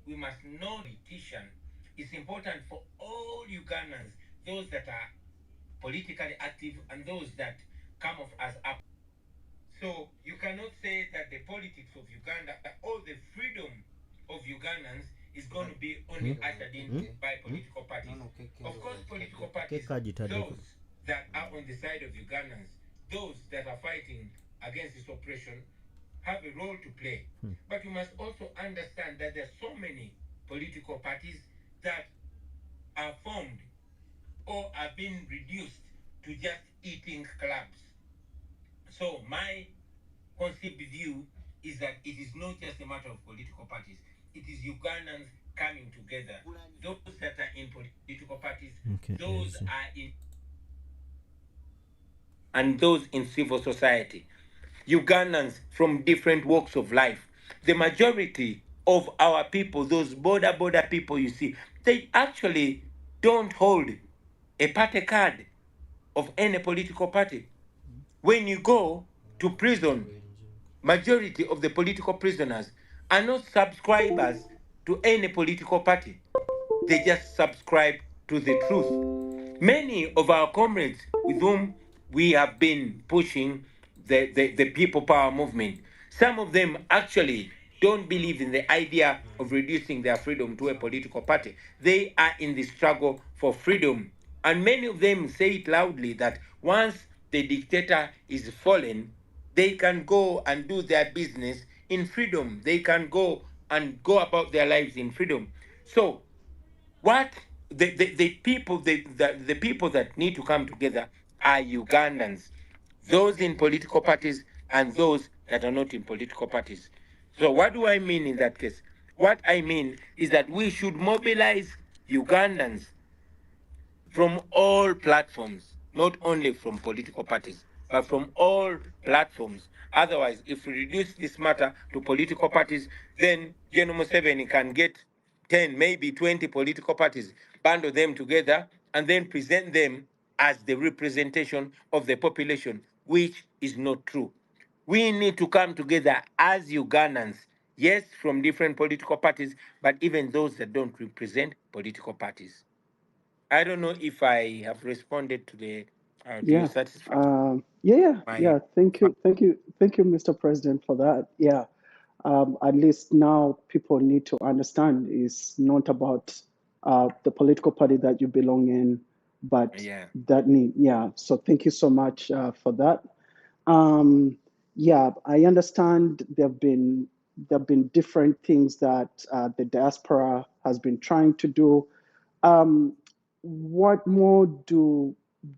we must know politician. It's important for all Ugandans, those that are politically active and those that come off as up. So you cannot say that the politics of Uganda or the freedom of Ugandans is going to be only ushered in by political parties. Of course, political parties, those that are on the side of Ugandans, those that are fighting against this oppression, have a role to play. But you must also understand that there are so many political parties that are formed or are being reduced to just eating clubs. So my conceived view is that it is not just a matter of political parties. It is Ugandans coming together. Those that are in political parties, those are in and those in civil society. Ugandans from different walks of life. The majority of our people, those border people you see, they actually don't hold a party card of any political party. When you go to prison, majority of the political prisoners are not subscribers to any political party. They just subscribe to the truth. Many of our comrades with whom we have been pushing the people power movement, some of them actually don't believe in the idea of reducing their freedom to a political party. They are in the struggle for freedom. And many of them say it loudly that once the dictator is fallen, they can go and do their business in freedom. They can go and go about their lives in freedom. So what the people the people that need to come together are Ugandans, those in political parties and those that are not in political parties. So what do I mean in that case? What I mean is that we should mobilize Ugandans from all platforms, not only from political parties, but from all platforms. Otherwise, if we reduce this matter to political parties, then General Museveni can get 10, maybe 20 political parties, bundle them together, and then present them as the representation of the population, which is not true. We need to come together as Ugandans, yes, from different political parties, but even those that don't represent political parties. I don't know if I have responded to the to your Yeah. satisfaction. My Yeah. Thank you, Mr. President, for that. Yeah. At least now people need to understand it's not about the political party that you belong in, but yeah. that need. Yeah. So thank you so much for that. Um, yeah, I understand there have been different things that the diaspora has been trying to do. Um, what more do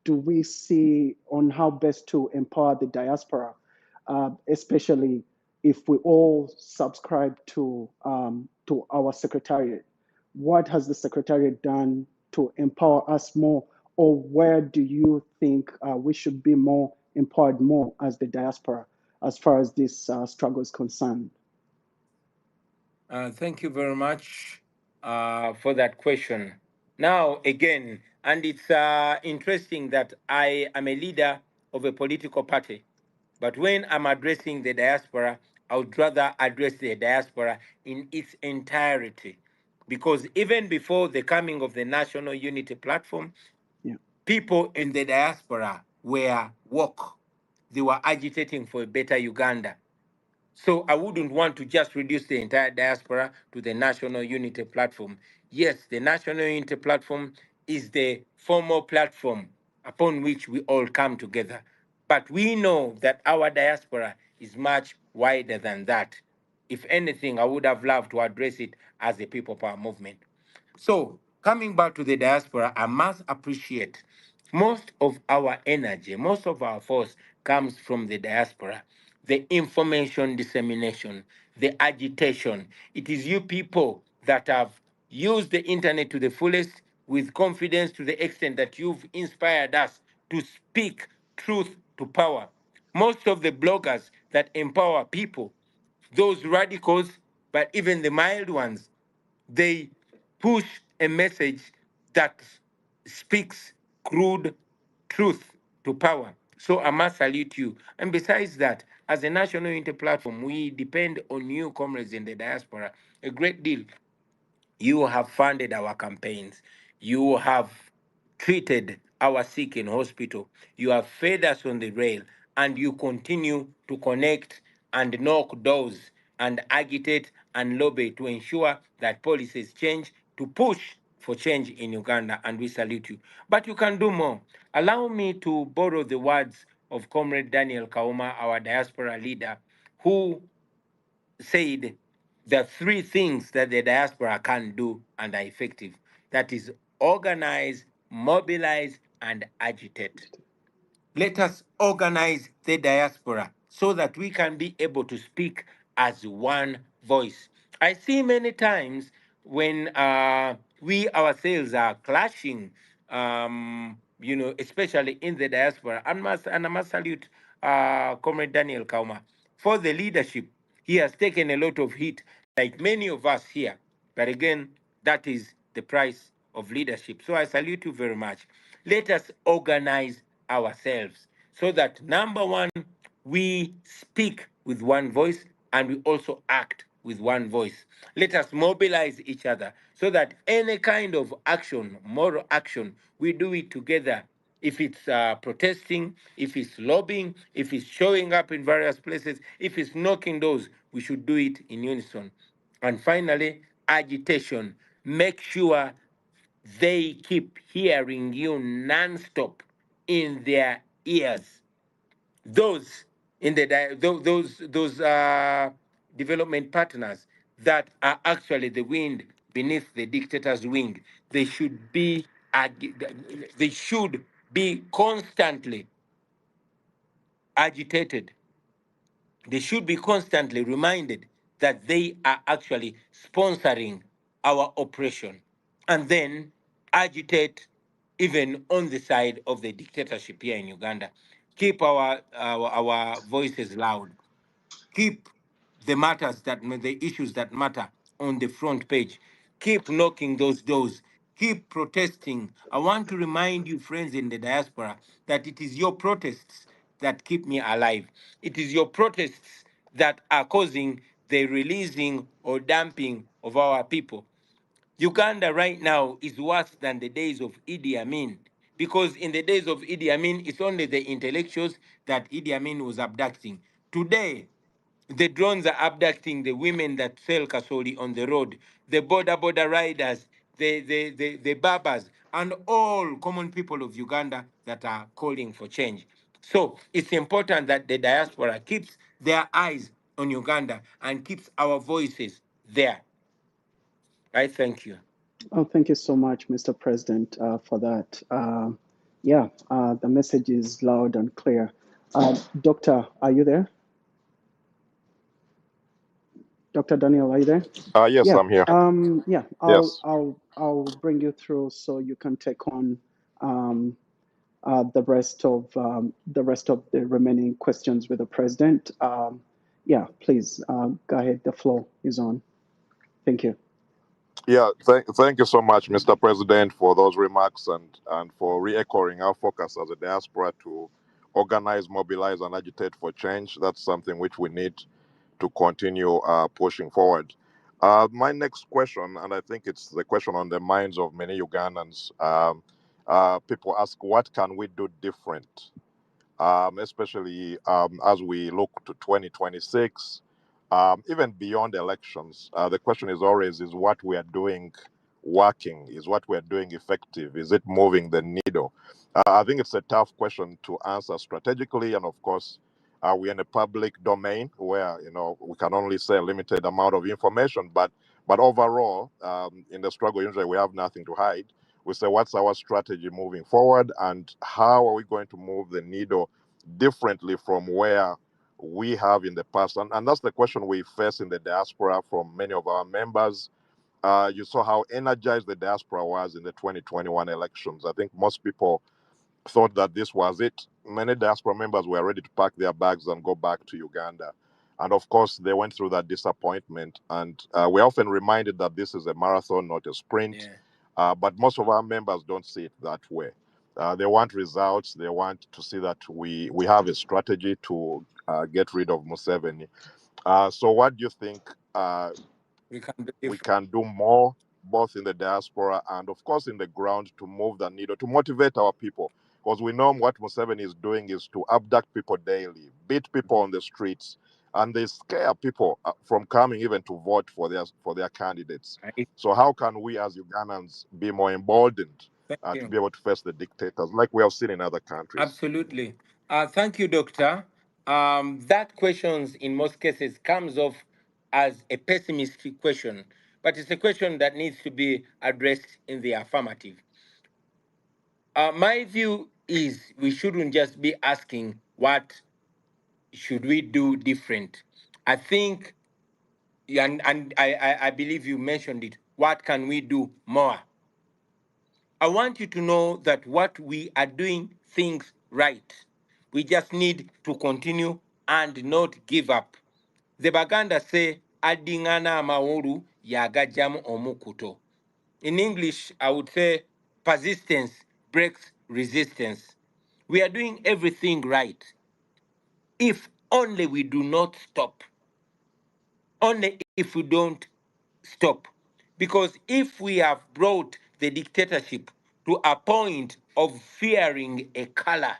we see on how best to empower the diaspora, especially if we all subscribe to our secretariat? What has the secretariat done to empower us more, or where do you think we should be more empowered more as the diaspora, as far as this struggle is concerned? Thank you very much for that question. Now, again, and it's interesting that I am a leader of a political party, but when I'm addressing the diaspora, I would rather address the diaspora in its entirety. Because even before the coming of the National Unity Platform, Yeah. people in the diaspora were woke. They were agitating for a better Uganda. So I wouldn't want to just reduce the entire diaspora to the National Unity Platform. Yes, the National Unity Platform is the formal platform upon which we all come together. But we know that our diaspora is much wider than that. If anything, I would have loved to address it as a people power movement. So, coming back to the diaspora, I must appreciate most of our energy, most of our force comes from the diaspora. The information dissemination, the agitation. It is you people that have used the internet to the fullest with confidence to the extent that you've inspired us to speak truth to power. Most of the bloggers that empower people, those radicals, but even the mild ones, they push a message that speaks crude truth to power. So I must salute you. And besides that, as a national unity platform, we depend on you, comrades in the diaspora, a great deal. You have funded our campaigns. You have treated our sick in hospital. You have fed us on the rail, and you continue to connect and knock doors and agitate and lobby to ensure that policies change, to push for change in Uganda, and we salute you. But you can do more. Allow me to borrow the words of Comrade Daniel Kauma, our diaspora leader, who said the three things that the diaspora can do and are effective. That is organize, mobilize, and agitate. Let us organize the diaspora so that we can be able to speak as one voice. I see many times when we ourselves are clashing, especially in the diaspora. And I must salute Comrade Daniel Kauma for the leadership. He has taken a lot of heat, like many of us here. But again, that is the price of leadership. So I salute you very much. Let us organize ourselves so that number one, we speak with one voice and we also act with one voice. Let us mobilize each other so that any kind of action, moral action, we do it together. If it's protesting, if it's lobbying, if it's showing up in various places, if it's knocking doors, we should do it in unison. And finally, agitation. Make sure they keep hearing you non-stop in their ears. Those in the those development partners that are actually the wind beneath the dictator's wing, they should be they should be constantly agitated. They should be constantly reminded that they are actually sponsoring our oppression, and then agitate even on the side of the dictatorship here in Uganda. Keep our voices loud. Keep the issues that matter on the front page. Keep knocking those doors. Keep protesting. I want to remind you, friends in the diaspora, that it is your protests that keep me alive. It is your protests that are causing the releasing or dumping of our people. Uganda right now is worse than the days of Idi Amin, because in the days of Idi Amin, it's only the intellectuals that Idi Amin was abducting. Today, the drones are abducting the women that sell kasoli on the road, the border riders, the barbers, and all common people of Uganda that are calling for change. So it's important that the diaspora keeps their eyes on Uganda and keeps our voices there. I thank you. Oh, thank you so much, Mr. President, for that. The message is loud and clear. Doctor, are you there? Dr. Daniel, are you there? Yes, Yeah. I'm here. Yeah. Yes. I'll bring you through so you can take on um, the rest of the remaining questions with the president. Please go ahead. The floor is on. Thank you. Yeah, thank you so much, Mr. President, for those remarks and for re-echoing our focus as a diaspora to organize, mobilize, and agitate for change. That's something which we need to continue pushing forward. My next question, and I think it's the question on the minds of many Ugandans, people ask, what can we do different, especially as we look to 2026, even beyond elections. The question is always, is what we are doing working? Is what we are doing effective? Is it moving the needle? I think it's a tough question to answer strategically, and of course, we're in a public domain where we can only say a limited amount of information. But overall, in the struggle, usually we have nothing to hide. We say, what's our strategy moving forward, and how are we going to move the needle differently from where we have in the past? And that's the question we face in the diaspora from many of our members. You saw how energized the diaspora was in the 2021 elections. I think most people thought that this was it. Many diaspora members were ready to pack their bags and go back to Uganda. And of course, they went through that disappointment. And we're often reminded that this is a marathon, not a sprint. Yeah. But most of our members don't see it that way. They want results. They want to see that we have a strategy to get rid of Museveni. So, what do you think We can do we different. can do more both in the diaspora and, of course, in the ground to move the needle, to motivate our people. Because we know what Museveni is doing is to abduct people daily, beat people on the streets, and they scare people from coming even to vote for their candidates. Right. So how can we as Ugandans be more emboldened Thank to you. be able to face the dictators like we have seen in other countries? Absolutely. Thank you, Doctor. That questions in most cases comes off as a pessimistic question, but it's a question that needs to be addressed in the affirmative. My view is we shouldn't just be asking what should we do different. I think, and I believe you mentioned it. What can we do more? I want you to know that what we are doing things right. We just need to continue and not give up. The Baganda say, adingana mauru yagajamu omukuto. In English, I would say persistence breaks resistance. We are doing everything right. If only we do not stop. Only if we don't stop. Because if we have brought the dictatorship to a point of fearing a color,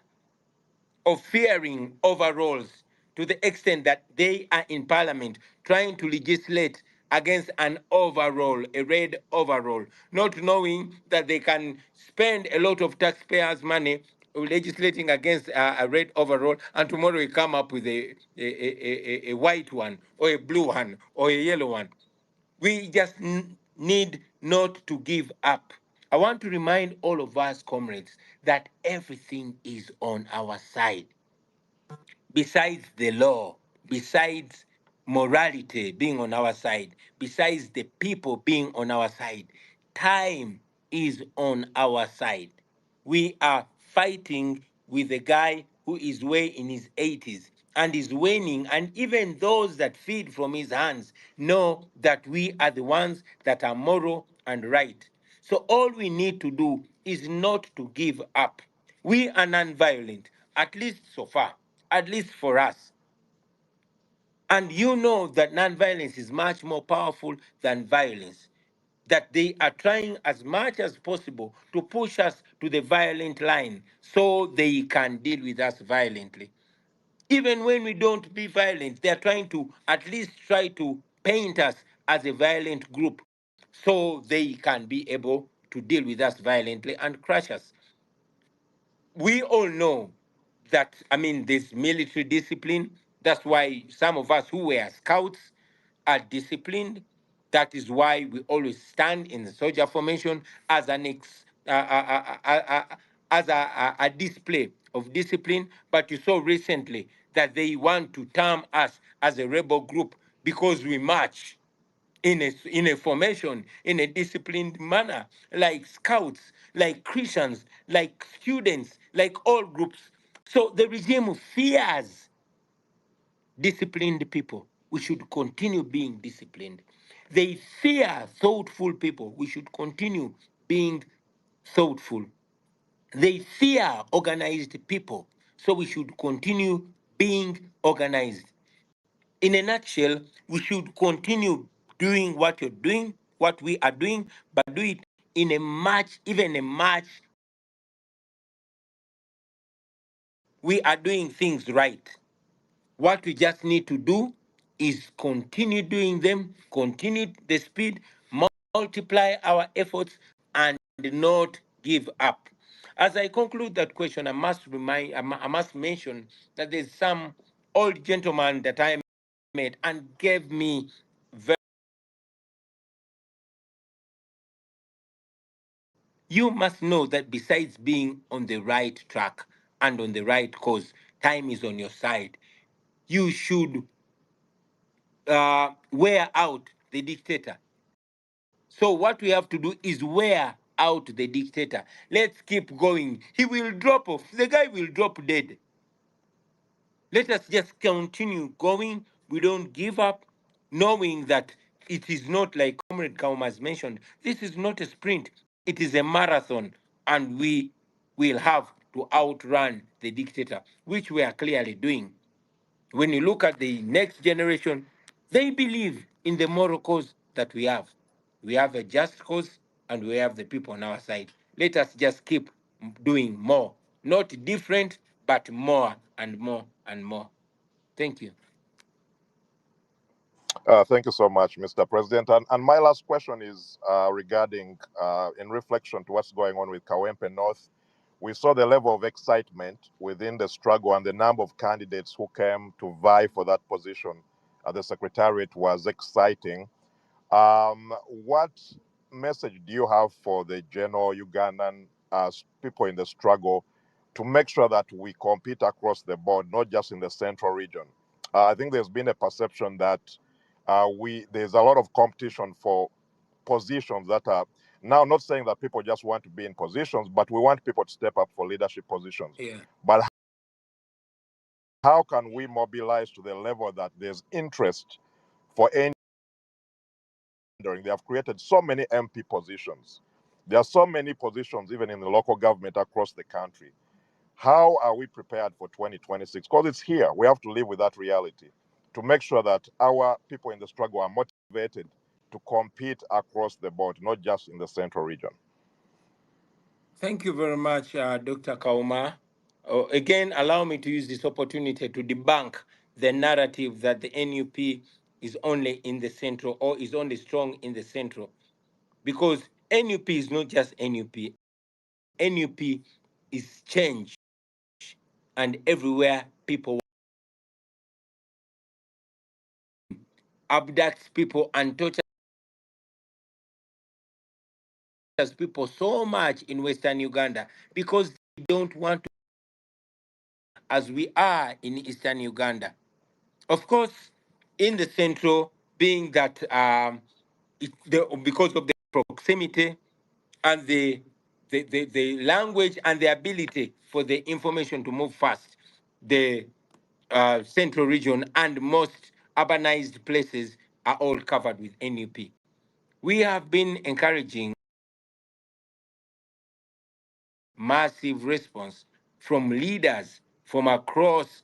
of fearing overalls, to the extent that they are in parliament trying to legislate against an overall, a red overall, not knowing that they can spend a lot of taxpayers' money legislating against a red overall, and tomorrow we come up with a white one, or a blue one, or a yellow one. We just need not to give up. I want to remind all of us, comrades, that everything is on our side. Besides the law, besides morality being on our side, besides the people being on our side, time is on our side. We are fighting with a guy who is way in his 80s and is waning, and even those that feed from his hands know that we are the ones that are moral and right. So all we need to do is not to give up. We are non-violent, at least so far, at least for us. And you know that non-violence is much more powerful than violence. That they are trying as much as possible to push us to the violent line so they can deal with us violently. Even when we don't be violent, they are trying to at least try to paint us as a violent group so they can be able to deal with us violently and crush us. We all know that, I mean, there's military discipline. That's why some of us who were scouts are disciplined. That is why we always stand in the soldier formation as a display of discipline. But you saw recently that they want to term us as a rebel group because we march in a formation, in a disciplined manner, like scouts, like Christians, like students, like all groups. So the regime fears disciplined people. We should continue being disciplined. They fear thoughtful people. We should continue being thoughtful. They fear organized people. So we should continue being organized. In a nutshell, we should continue doing what you're doing, what we are doing, but do it in a much, even a much. We are doing things right. What we just need to do is continue doing them, continue the speed, multiply our efforts, and not give up. As I conclude that question, I must mention that there's some old gentleman that I met and gave me very. You must know that besides being on the right track and on the right course, time is on your side. You should wear out the dictator. So what we have to do is wear out the dictator. Let's keep going. He will drop off. The guy will drop dead. Let us just continue going. We don't give up, knowing that it is not like Comrade Kaum has mentioned. This is not a sprint. It is a marathon, and we will have to outrun the dictator, which we are clearly doing. When you look at the next generation, they believe in the moral cause that we have. We have a just cause and we have the people on our side. Let us just keep doing more, not different, but more and more and more. Thank you. Thank you so much, Mr. President. And my last question is regarding, in reflection to what's going on with Kawempe North. We saw the level of excitement within the struggle, and the number of candidates who came to vie for that position at the Secretariat was exciting. What message do you have for the general Ugandan people in the struggle to make sure that we compete across the board, not just in the central region? I think there's been a perception that there's a lot of competition for positions that are now, not saying that people just want to be in positions, but we want people to step up for leadership positions. Yeah. But how can we mobilize to the level that there's interest for any? They have created so many MP positions. There are so many positions even in the local government across the country. How are we prepared for 2026? Because it's here. We have to live with that reality to make sure that our people in the struggle are motivated to compete across the board, not just in the central region. Thank you very much, Dr. Kauma. Again, allow me to use this opportunity to debunk the narrative that the NUP is only in the central or is only strong in the central, because NUP is not just NUP. NUP is change, and everywhere people abduct people and torture people so much in Western Uganda because they don't want to, as we are in Eastern Uganda. Of course, in the central, being that because of the proximity and the language and the ability for the information to move fast, the central region and most urbanized places are all covered with NUP. We have been encouraging massive response from leaders from across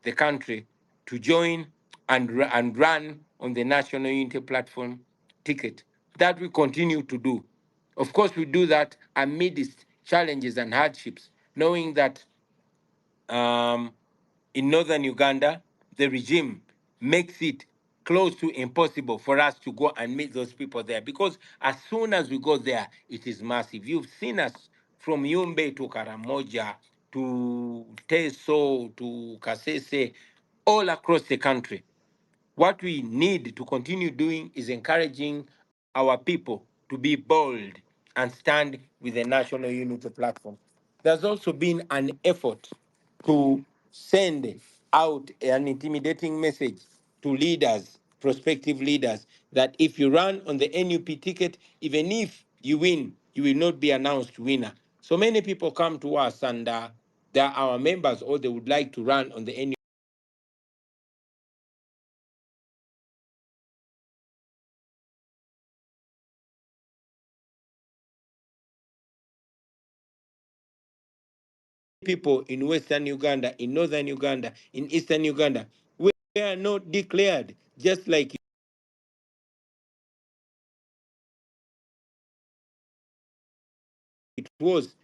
the country to join and run on the National Unity Platform ticket. That we continue to do. Of course, we do that amidst challenges and hardships, knowing that in northern Uganda, the regime makes it close to impossible for us to go and meet those people there, because as soon as we go there, it is massive. You've seen us from Yumbe to Karamoja to Teso to Kasese, all across the country. What we need to continue doing is encouraging our people to be bold and stand with the National Unity Platform. There's also been an effort to send out an intimidating message to leaders, prospective leaders, that if you run on the NUP ticket, even if you win, you will not be announced winner. So many people come to us and they're our members or they would like to run on the NUP people in Western Uganda, in Northern Uganda, in Eastern Uganda, we are not declared, just like it was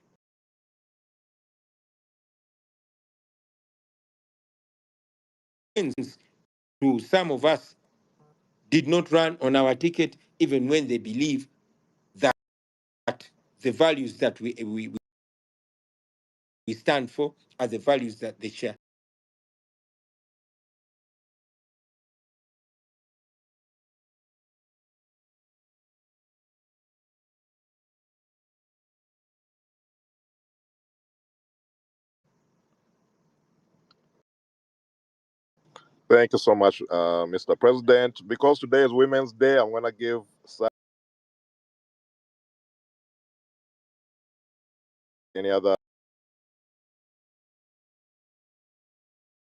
to some of us did not run on our ticket, even when they believe that the values that we stand for are the values that they share. Thank you so much, Mr. President. Because today is Women's Day, I'm going to give any other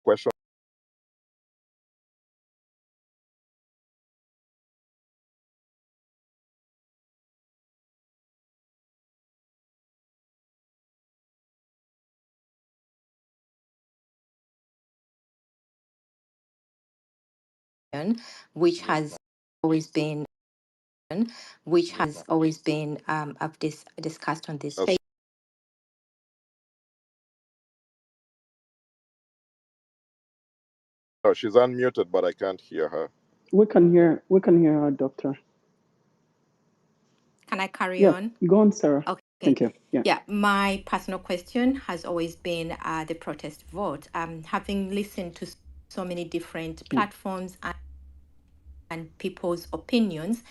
question. which has always been which has always been discussed on this page. Oh, she's unmuted, but I can't hear her. We can hear her, Doctor. Can I carry on? Go on, Sarah. Okay. Thank you. Yeah, my personal question has always been the protest vote. Having listened to so many different platforms and people's opinions,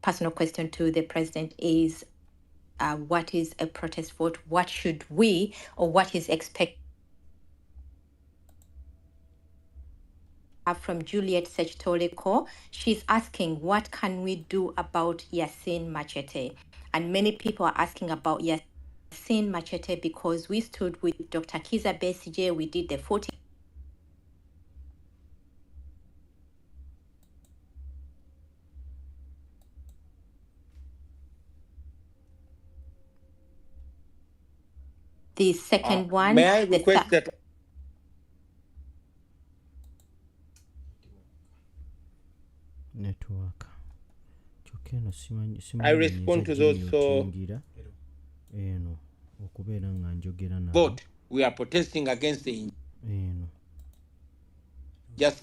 personal question to the president is, what is a protest vote? What should we, or what is expected from Juliet Sechtoliko? She's asking, what can we do about Yasin Machete? And many people are asking about Yasin Machete because we stood with Dr. Kiza Besigye, we did the 40. The second one. May I request that network kyokeno I respond to those so eno okubeera nga njogera nabo vote? We are protesting against the eno just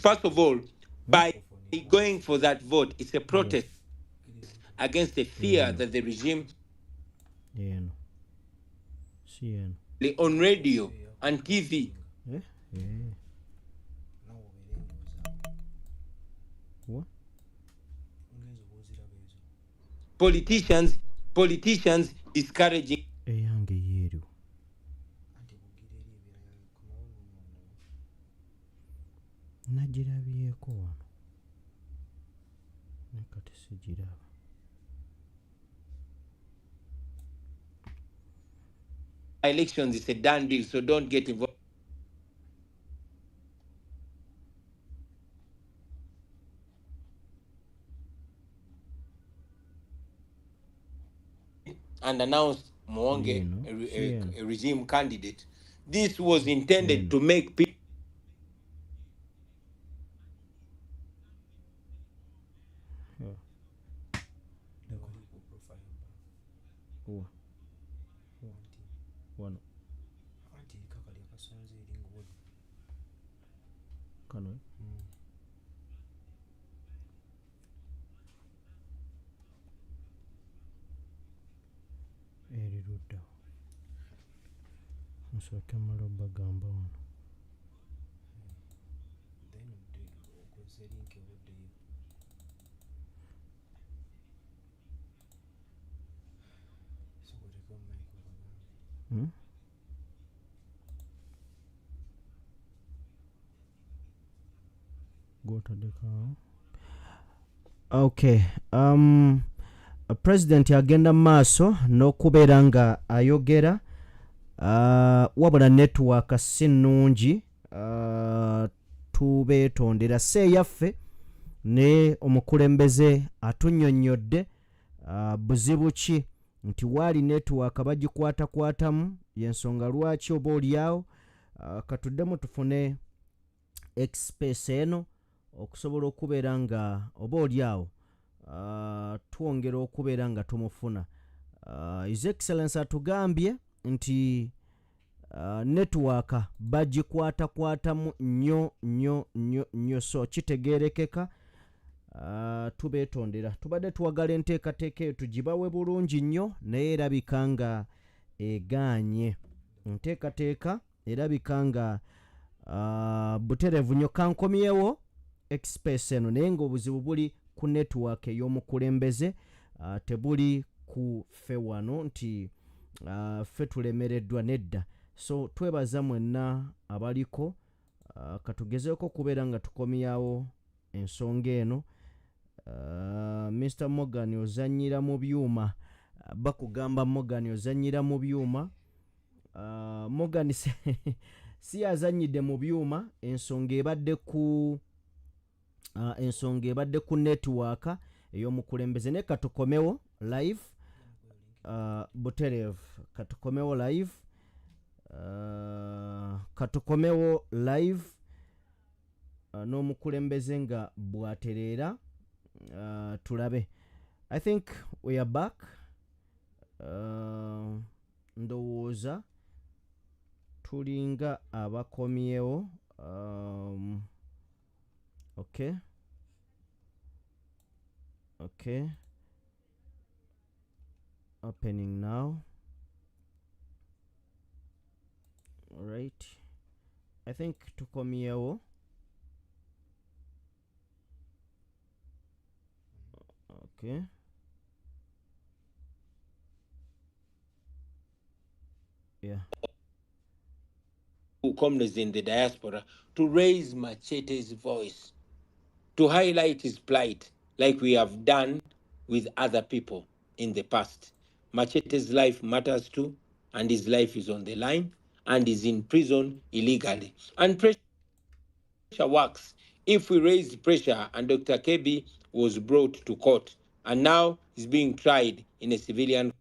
first of all, by going for that vote, it's a protest against the fear that the regime eno si eno on radio and TV. What? Politicians discouraging eyange yeeru nagirabyeko wano nekati sigiraba elections is a done deal, so don't get involved. And announced Mwonge a regime candidate. This was intended to make people wano kano eri ludda nsooke mala bagamba wano okay president agenda maaso n'okubeera nga ayogera wabula network si nnungi tubeetondera seeyaffe ne omukulembeze atunnyonnyodde buzibu ki nti waali network bagikwatakwatamu yensonga lwaki oba oliawo katuddemu tufune express eno okusobola okubeera nga oba oliawo twongera okubeera nga tumufuna his excellence atugambye nti network bagikwatakwatamu nnyo so kitegeerekeka tubeetondera tubadde tuwagala enteekateeka eyo tugibawe bulungi nnyo naye erabika nga egaanye enteekateeka erabika nga buterevu nnyo kankomyewo express eno naye ng'obuzibu buli ku network ey'omukulembeze tebuli ku ffe wano nti ffe tulemereddwa nedda so twebaza mwenna abaliko katugezeeko kubeera nga tukomyawo ensonga eno Mr. Morgan ozannyira mu byuma bakugamba Morgan ozannyira mu byuma Morgan si yazannyidde mu byuma ensonga ebadde ku network ey'omukulembeze ne katukomewo live buterevu katukomewo live n'omukulembeze nga bw'atereera tulabe. I think we are back. Ndowooza tulinga abakomyewo. Okay. Opening now. All right. I think tukomyewo. Okay. Yeah. Comrades in the diaspora to raise Machete's voice, to highlight his plight like we have done with other people in the past. Machete's life matters too, and his life is on the line, and is in prison illegally. And pressure works. If we raised pressure and Dr. Kebi was brought to court, and now is being tried in a civilian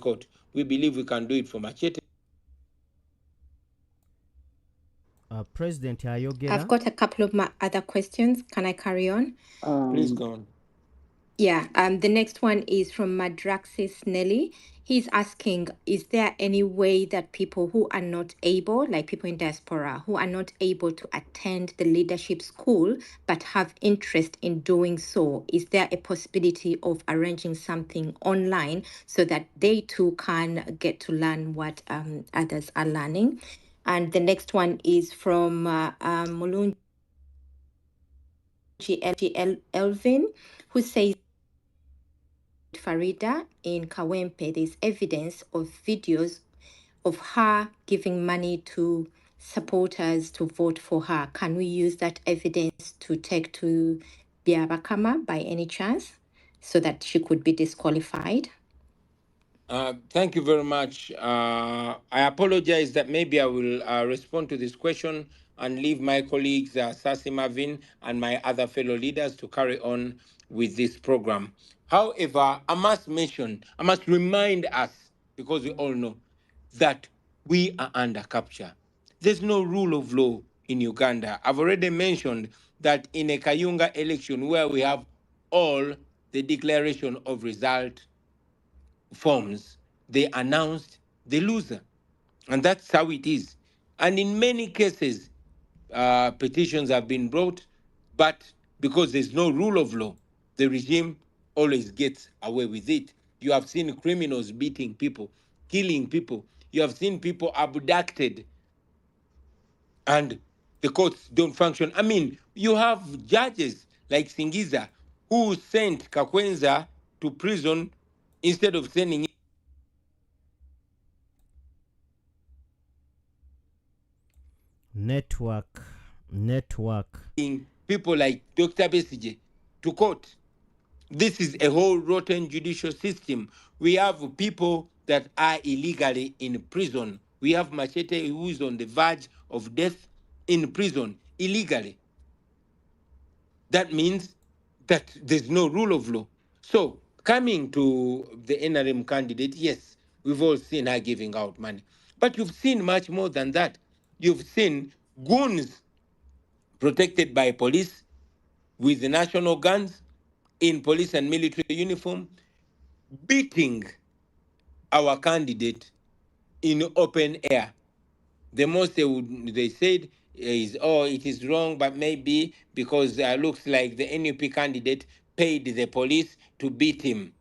court, we believe we can do it for Machete. President Ayogera. I've got a couple of other questions. Can I carry on? Please go on. Yeah, the next one is from Madraxis Nelly. He's asking, is there any way that people who are not able, like people in diaspora, who are not able to attend the leadership school but have interest in doing so, is there a possibility of arranging something online so that they too can get to learn what others are learning? And the next one is from Mulunji Elvin, who says, Farida in Kawempe, there's evidence of videos of her giving money to supporters to vote for her. Can we use that evidence to take to Biabakama by any chance so that she could be disqualified? Thank you very much. I apologize that maybe I will respond to this question and leave my colleagues, Sasi Marvin and my other fellow leaders to carry on with this program. However, I must remind us, because we all know, that we are under capture. There's no rule of law in Uganda. I've already mentioned that in a Kayunga election where we have all the declaration of result forms, they announced the loser. And that's how it is. And in many cases, petitions have been brought, but because there's no rule of law, the regime always gets away with it. You have seen criminals beating people, killing people. You have seen people abducted, and the courts don't function. I mean, you have judges like Singiza who sent Kakwenza to prison instead of sending Network. people like Dr. Besige to court. This is a whole rotten judicial system. We have people that are illegally in prison. We have Machete who is on the verge of death in prison illegally. That means that there's no rule of law. So coming to the NRM candidate, yes, we've all seen her giving out money. But you've seen much more than that. You've seen goons protected by police with the national guns in police and military uniform beating our candidate in open air. The most they said is, oh, it is wrong, but maybe because looks like the NUP candidate paid the police to beat him.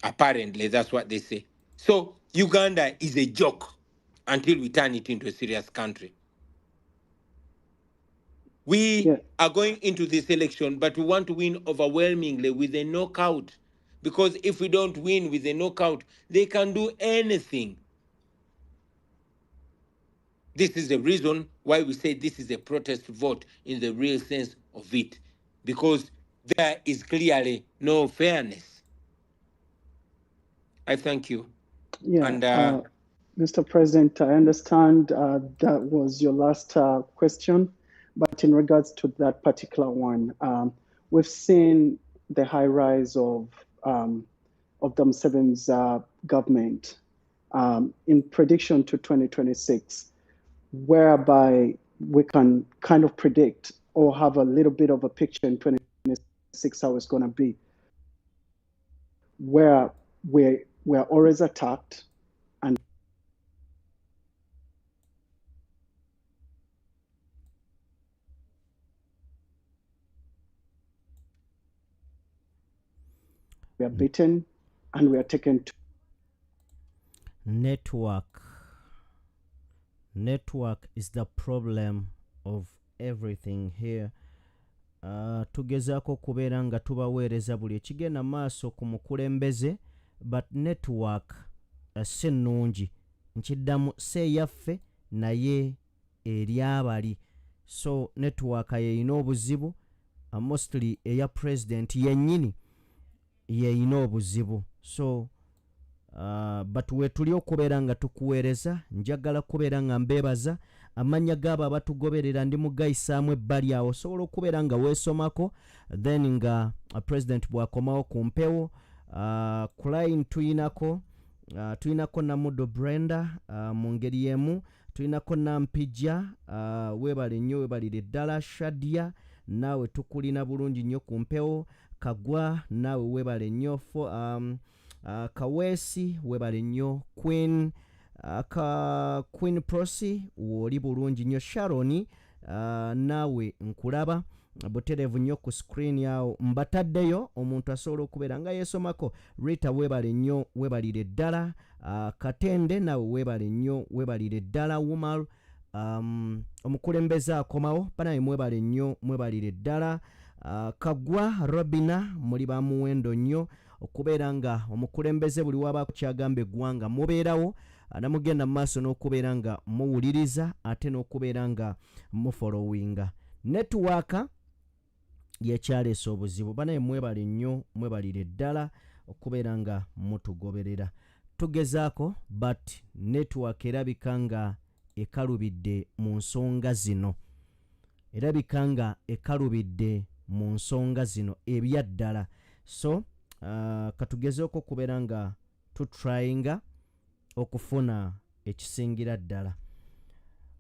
Apparently, that's what they say. So Uganda is a joke until we turn it into a serious country. We are going into this election, but we want to win overwhelmingly with a knockout. Because if we don't win with a knockout, they can do anything. This is the reason why we say this is a protest vote in the real sense of it. Because there is clearly no fairness. I thank you. Yeah, And Mr. President, I understand that was your last question, but in regards to that particular one, we've seen the high rise of of the Museveni's government in prediction to 2026, whereby we can kind of predict or have a little bit of a picture in 2026 how it's going to be, where we're always attacked and we are beaten and we are taken to network is the problem of everything here. Tugezaako kubeera nga tubaweereza buli ekigenda maaso ku mukulembeze, but network si nnungi, nkiddamu si eyaffe naye eri abali. So network yeyina obuzibu, mostly eya president yennyini yeyina obuzibu. So but wetuli okubeera nga tukuweereza, njagala kubeera nga mbeebaza amannya g'abo abatugoberera ndi mugayisaamu ebbali awo, osobola okubeera nga weesomako, then nga president bw'akomawo ku mpewo. Ku line tulinako Namuddo Brenda, mu ngeri y'emu tulinako Nampijja, weebale nnyo, weebalire ddala. Shadia, naawe tukulina bulungi nnyo ku mpewo. Kagwa, naawe weebale nnyo. Kaweesi, weebale nnyo. Queen Prosi, woli bulungi nnyo. Sharoni, naawe nkulaba butereevu nnyo ku screen yawo, mbataddeyo omuntu asobola okubeera nga yeesomako. Rita, weebale nnyo, weebalire ddala. Katende, naawe weebale nnyo, weebalire ddala. Wumal, omukulembeze akomawo, banaye mwebale nnyo, mwebalire ddala. Kagwa, Robina, muli ba muwendo nnyo okubeera nga omukulembeze buli wabaako kyagamba eggwanga mubeerawo, namugenda mu maaso n'okubeera nga muwuliriza ate n'okubeera nga mufollowinga. Network yekyaleesa obuzibu, banaye mwebale nnyo, mwebalire ddala okubeera nga mutugoberera. Tugezaako, but network erabika nga ekalubidde mu nsonga zino, ebyaddala. So katugezeeko okubeera nga tutrayinga okufuna ekisingira ddala.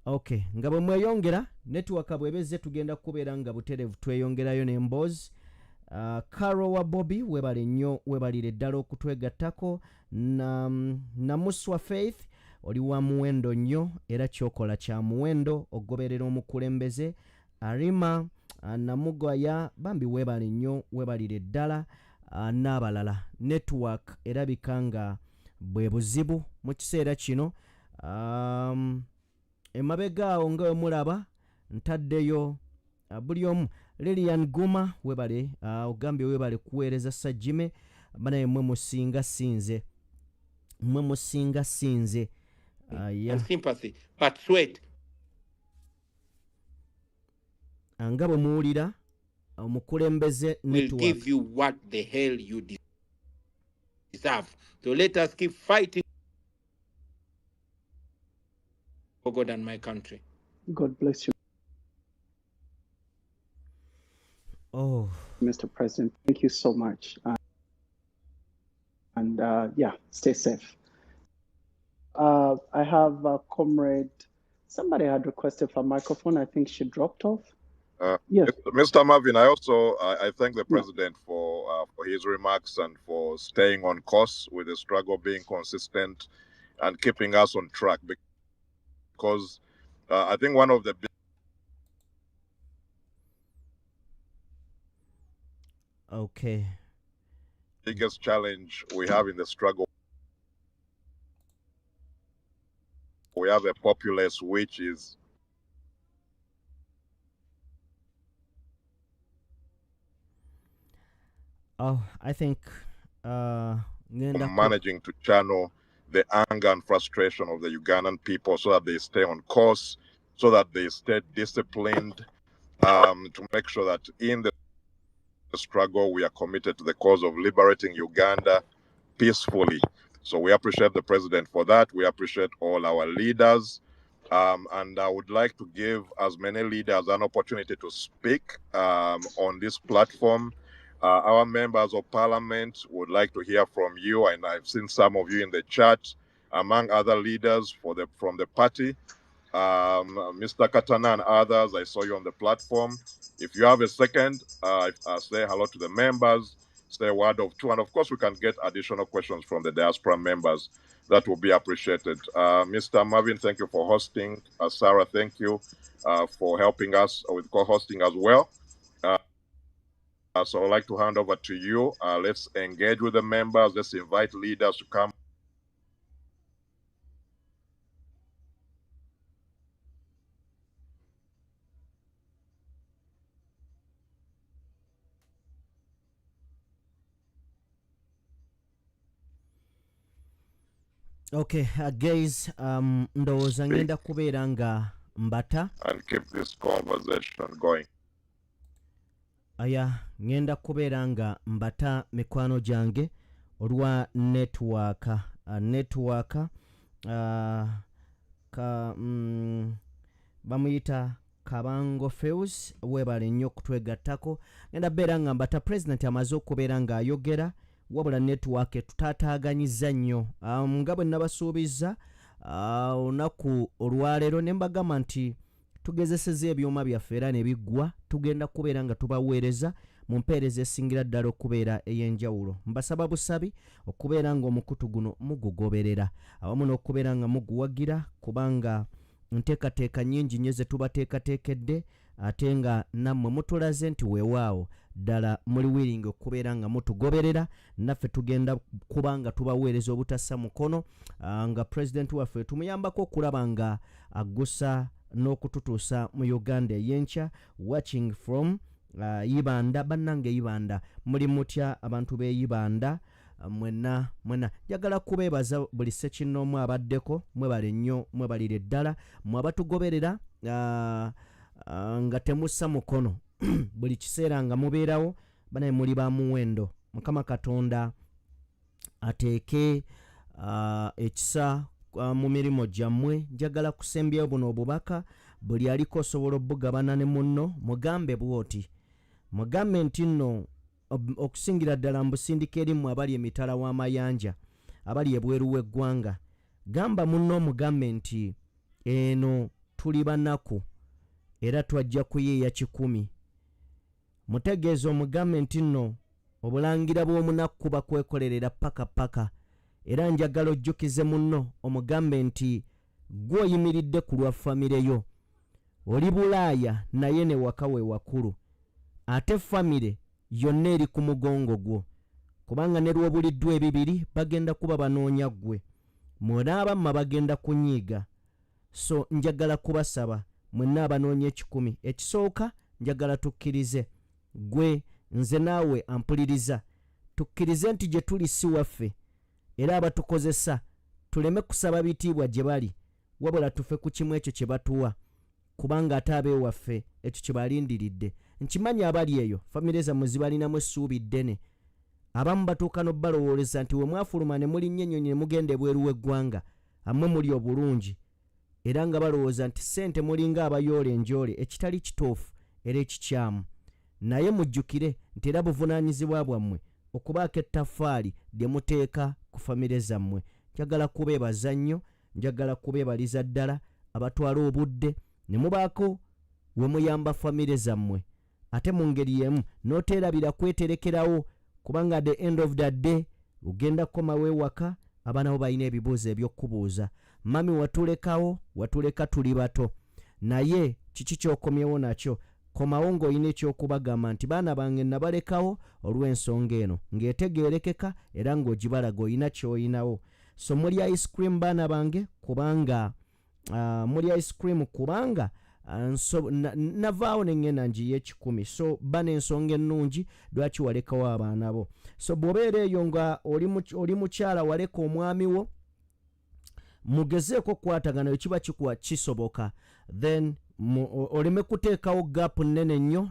Okay, nga bwe mweyongera network bwebezze tugenda kubeera nga butereevu tweyongerayo n'emboozi. Karo wa Bobi, weebale nnyo, weebalire ddala okutwegattako. Namuswa Faith, oli wa muwendo nnyo era kyokola kya muwendo ogoberera omukulembeze. Arima Namugaya, bambi weebale nnyo, weebalire ddala. N'abalala. Network erabika nga bwe buzibu mu kiseera kino. Emabega awo nga wemulaba ntaddeyo buli omu. Lilian Guma, weebale, ogambye weebale kuweereza Sajjime, banaye mwe musinga sinze. And sympathy, but sweat. Nga bwe muwulira omukulembeze will give you what the hell you deserve. So let us keep fighting for God and my country. God bless you. Oh, Mr. President, thank you so much. And yeah, stay safe. I have a comrade. Somebody had requested for a microphone. I think she dropped off. Yes, Mr. Marvin, I thank the president for his remarks and for staying on course with the struggle, being consistent and keeping us on track, because I think one of the biggest challenge we have in the struggle, we have a populace which is I think managing to channel the anger and frustration of the Ugandan people so that they stay on course, so that they stay disciplined, to make sure that in the struggle we are committed to the cause of liberating Uganda peacefully. So we appreciate the president for that. We appreciate all our leaders. And I would like to give as many leaders an opportunity to speak on this platform. Our members of parliament would like to hear from you, and I've seen some of you in the chat, among other leaders from the party. Mr. Katana and others, I saw you on the platform. If you have a second, say hello to the members, say a word of two, and of course we can get additional questions from the diaspora members. That will be appreciated. Mr. Marvin, thank you for hosting. Sarah, thank you for helping us with co-hosting as well. So I'd like to hand over to you. Let's engage with the members. Let's invite leaders to come. Okay, guys, ndowooza ngenda kubeera nga mbata And keep this conversation going. aya ngenda kubeera nga mbata mikwano gyange olwa network bamuyita kabango feus webale nnyo okutwegattako ngenda beera nga mbata president amaze okubeera nga ayogera wabula network tutataaganyizza nnyo nga bwe nabasuubizza olunaku olwaleero ne mbagamba nti tugezeseza ebyuma byaffe era ne biggwa tugenda kubeera nga tubaweereza mu mpeereza esingira ddala okubeera ey'enjawulo. Mbasaba busabi okubeera nga omukutu guno mugugoberera awamu n'okubeera nga muguwagira kubanga nteekateeka nnyingi nnyo ze tubateekateekedde ate nga nammwe mutulaze nti weewaawo ddala muli wiringi okubeera nga mutugoberera naffe tugenda kuba nga tubaweereza obutassa mukono nga pulezidenti waffe tumuyambako okulaba nga aggusa n'okututuusa mu Uganda ey'enkya. Watching from Ibanda, bannange Ibanda muli mutya abantu b'e Ibanda mwena njagala kubeebaza buli ssekinnoomu abaddeko mwebale nnyo mwebalire ddala mwe abatugoberera nga temussa mukono buli kiseera nga mubeerawo banaye muli ba muwendo. Mukama Katonda ateeke ekisa mu mirimu gyammwe. Njagala kusembyayo buno obubaka buli aliko osobola obugabana ne munno mugambe bwoti mugambe nti nno okusingira ddala mu busindika erimu abali emitala w'amayanja abali ebweru w'eggwanga gamba munno mugambe nti eno tuli banaku era twajja kuyiiya 100. Mutegeeza omugambe nti nno obulangira bw'omunaku bakwekolerera paka era njagala ojjukize munno omugambe nti gwe oyimiridde ku lwa famire yo oli Bulaaya naye ne waka we wakulu ate famire yonna eri ku mugongo gwo kubanga ne lw'obuliddwa ebibiri bagenda kuba banoonya ggwe munaabamma bagenda kunyiiga. So njagala kubasaba mwenna abanoonya 10 ekisooka njagala tukkirize gwe nze naawe ampuliriza tukkirize nti gye tuli si waffe era abatukozesa tuleme kusaba bitiibwa gye bali wabula tufe ku kimu ekyo kye batuwa kubanga ate abeewaffe ekyo kye balindiridde. Nkimanyi abali eyo famire zammwe zibalinamu essuubi ddene abamu batuuka n'obbalowoleza nti we mwafuluma ne muli nnyennyonyi ne mugenda ebweru w'eggwanga ammwe muli obulungi era nga balowooza nti ssente mulinga abayoola enjoole ekitali kituufu era ekikyamu. Naye mujjukire nti era buvunaanyizibwa bwammwe okubaako ettaffaali lye muteeka ku famire zammwe. Njagala kubeebaza nnyo, njagala kubeebaliza ddala abatwala obudde ne mubaako we muyamba famire zammwe ate mu ngeri y'emu n'oteerabira kweterekerawo kubanga the end of the day ugenda kukomawo ewaka abaana bo balina ebibuuzo eby'okubuuza. Mami watuleka tuli bato naye kiki ky'okomyewo nakyo komawo ng'olina eky'okubagamba nti baana bange nabalekawo olw'ensonga eno ng'etegeerekeka era ng'ogibalaga olina ky'olinawo. So muli ice cream baana bange kubanga muli ice cream kubanga navaawo neŋŋenda ngiye 10. So bana ensonga ennungi lwaki walekawo abaana bo. So bw'obeera eyo nga oli mukyala waleka omwami wo mugezeeko okukwatagana bwe kiba kisoboka then oleme kuteekawo gaapu nnene nnyo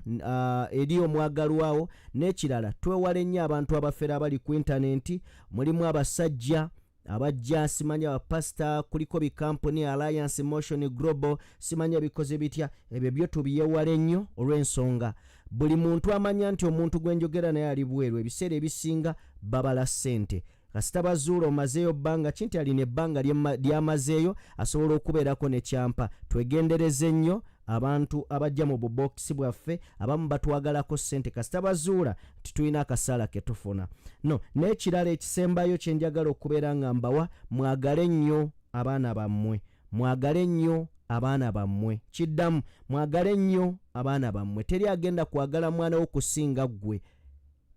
eri omwagalwawo. N'ekirala twewale nnyo abantu abafera abali ku intaneti mulimu abasajja abajja simanya abapasita kuliko bikampuni Alliance Motion Global simanya bikoze bitya ebyo byo tubiyewale nnyo olw'ensonga buli muntu amanya nti omuntu gwe njogera naye ali bweru ebiseera ebisinga babala ssente kasita bazuula omazeeyo bbanga kinti alina ebbanga lyamazeeyo asobola okubeerako ne kyampa twegendereze nnyo abantu abajja mu bubokisi bwaffe abamu batwagalako ssente kasita bazuula titulina akasaala ke tufuna no n'ekirala ekisembayo kye njagala okubeera nga mbawa mwagale nnyo abaana bammwe mwagale nnyo abaana bammwe kiddamu mwagale nnyo abaana bammwe teri agenda kwagala mwana wo kusinga ggwe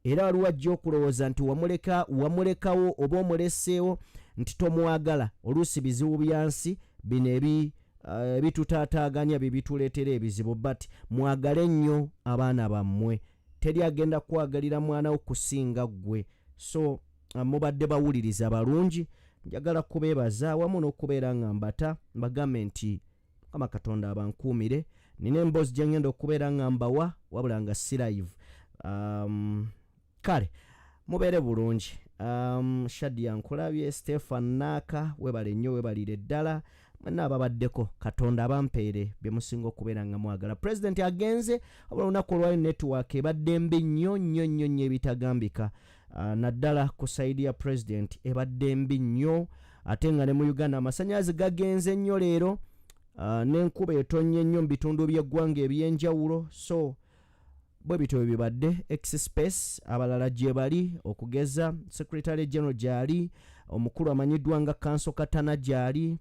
era waliwo ajja okulowooza nti wamulekawo oba omuleseewo nti tomwagala oluusi bizibu byansi bino ebitutaataaganya bibituleetera ebizibu but mwagale nnyo abaana bammwe teri agenda kwagalira mwana wo kusinga ggwe so mubadde bawuliriza balungi njagala kubeebaza wamu n'okubeera nga mbata mbagambe nti Mukama Katonda abankuumire nina emboozi gye ngenda okubeera nga mbawa wabula nga si live kale mubeere bulungi Shadia nkulabye Stefan Naka webale nnyo webalire ddala mwenna ababaddeko Katonda abampeere bye musinga okubeera nga mwagala President agenze wabula olunaku olwayo network ebadde mbi nnyo ebitagambika naddala ku saidi ya President ebadde mbi nnyo ate nga ne mu Uganda amasannyalaze gagenze nnyo leero n'enkuba etonnye nnyo mu bitundu by'eggwanga eby'enjawulo so bwe bityo bibadde X-Space abalala gye bali okugeza Secretary General gyali omukulu amanyiddwa nga Kanso Katana gyali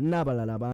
n'abalala